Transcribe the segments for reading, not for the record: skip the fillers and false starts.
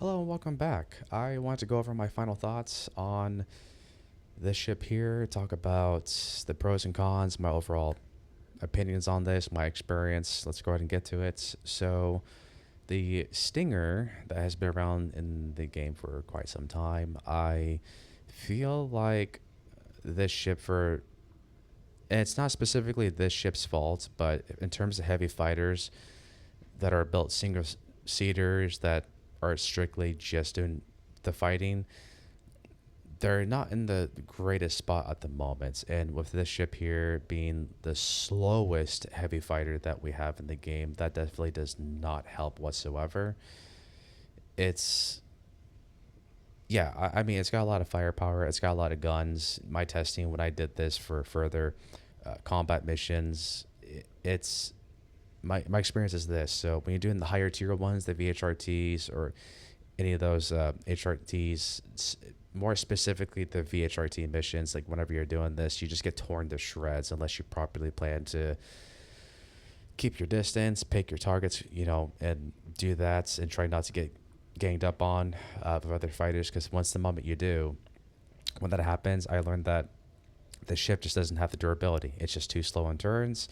Hello and welcome back. I want to go over my final thoughts on this ship here, talk about the pros and cons, my overall opinions on this, my experience. Let's go ahead and get to it. So, the Stinger that has been around in the game for quite some time, I feel like this ship for and it's not specifically this ship's fault, but in terms of heavy fighters that are built single seaters that are strictly just doing the fighting, they're not in the greatest spot at the moment. And with this ship here being the slowest heavy fighter that we have in the game, that definitely does not help whatsoever. It's yeah, I mean, it's got a lot of firepower. It's got a lot of guns. My testing when I did this for further combat missions, it's my experience is this. So when you're doing the higher tier ones, the VHRTs or any of those HRTs, more specifically the VHRT missions, like whenever you're doing this, you just get torn to shreds unless you properly plan to keep your distance, pick your targets, and do that and try not to get ganged up on with other fighters. Because once the moment you do, when that happens, I learned that the ship just doesn't have the durability. It's just too slow on turns.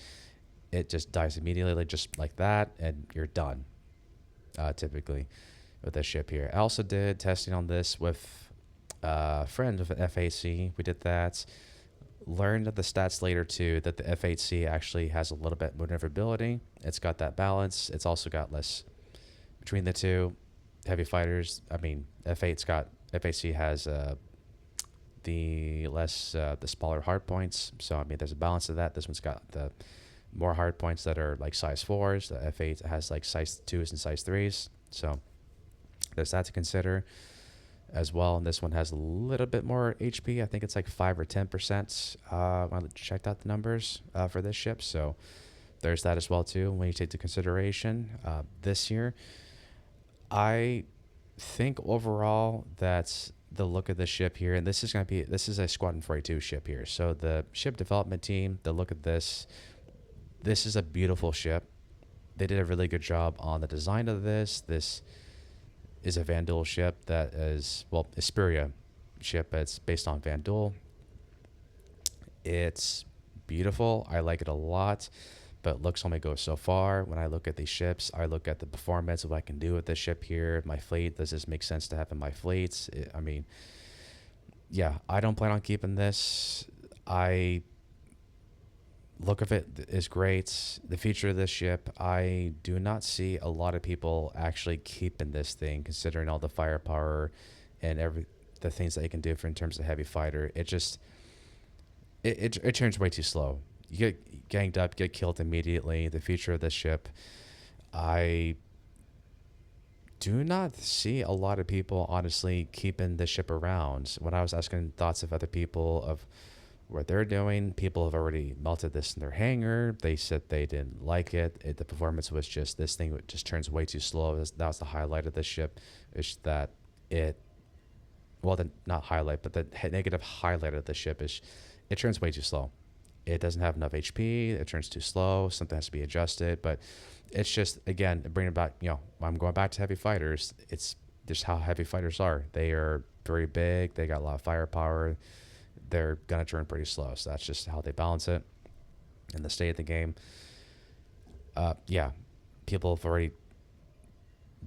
It just dies immediately, like just like that, and you're done. Typically, with this ship here, I also did testing on this with a friend with an FAC. We did that. Learned the stats later too that the F8C actually has a little bit maneuverability. It's got that balance. It's also got less between the two heavy fighters. I mean, F8's got FAC has the smaller hard points. So I mean, there's a balance to that. This one's got the more hard points that are like size fours. The F8 has like size twos and size threes. So there's that to consider as well. And this one has a little bit more HP. I think it's like 5 or 10%. When I checked out the numbers for this ship. So there's that as well too. When you take into consideration this year, I think overall that the look of the ship here, and this is a Squadron 42 ship here. So the ship development team, the look of this is a beautiful ship. They did a really good job on the design of this. This is a Vandal ship that is, well, Asperia ship that's based on Vandal. It's beautiful. I like it a lot, but looks only go so far. When I look at these ships, I look at the performance of what I can do with this ship here. My fleet, does this make sense to have in my fleets? I mean, yeah, I don't plan on keeping this. I look of it is great. The feature of this ship, I do not see a lot of people actually keeping this thing, considering all the firepower and every the things that it can do for in terms of heavy fighter. It just it turns way too slow. You get ganged up, get killed immediately. The feature of this ship, I do not see a lot of people honestly keeping this ship around. When I was asking thoughts of other people of what they're doing, people have already melted this in their hangar. They said they didn't like it. The performance was just this thing just turns way too slow. That was the highlight of this ship, is that it well, the not highlight, but the negative highlight of the ship is it turns way too slow. It doesn't have enough HP. It turns too slow. Something has to be adjusted. But it's just, again, bringing back, I'm going back to heavy fighters. It's just how heavy fighters are. They are very big. They got a lot of firepower. They're going to turn pretty slow. So that's just how they balance it in the state of the game. Yeah, people have already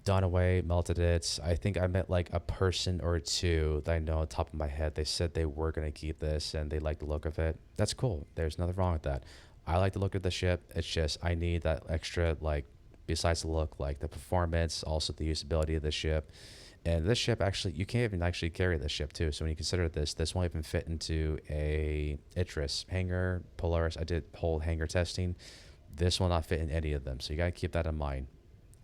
done away, melted it. I think I met like a person or two that I know on top of my head. They said they were going to keep this and they like the look of it. That's cool. There's nothing wrong with that. I like the look of the ship. It's just I need that extra, like, besides the look, like the performance, also the usability of the ship. And this ship actually, you can't even actually carry this ship too. So when you consider this won't even fit into a Itris hangar, Polaris. I did whole hangar testing. This will not fit in any of them. So you got to keep that in mind.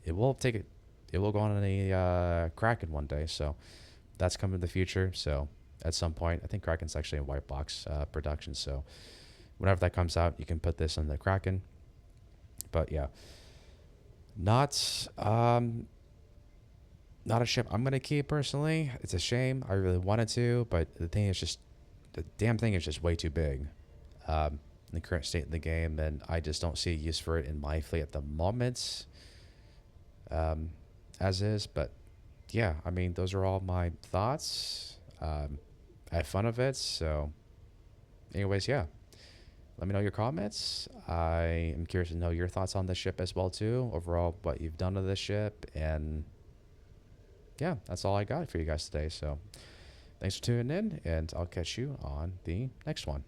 It will take it. It will go on a Kraken one day. So that's coming in the future. So at some point, I think Kraken's actually in white box production. So whenever that comes out, you can put this on the Kraken. But yeah, not not a ship I'm gonna keep personally. It's a shame. I really wanted to, but the damn thing is just way too big. In the current state of the game, and I just don't see a use for it in my fleet at the moment, as is. But yeah, I mean, those are all my thoughts. I had fun of it. So, anyways, yeah. Let me know your comments. I am curious to know your thoughts on the ship as well too. Overall, what you've done to this ship, and yeah, that's all I got for you guys today. So, thanks for tuning in, and I'll catch you on the next one.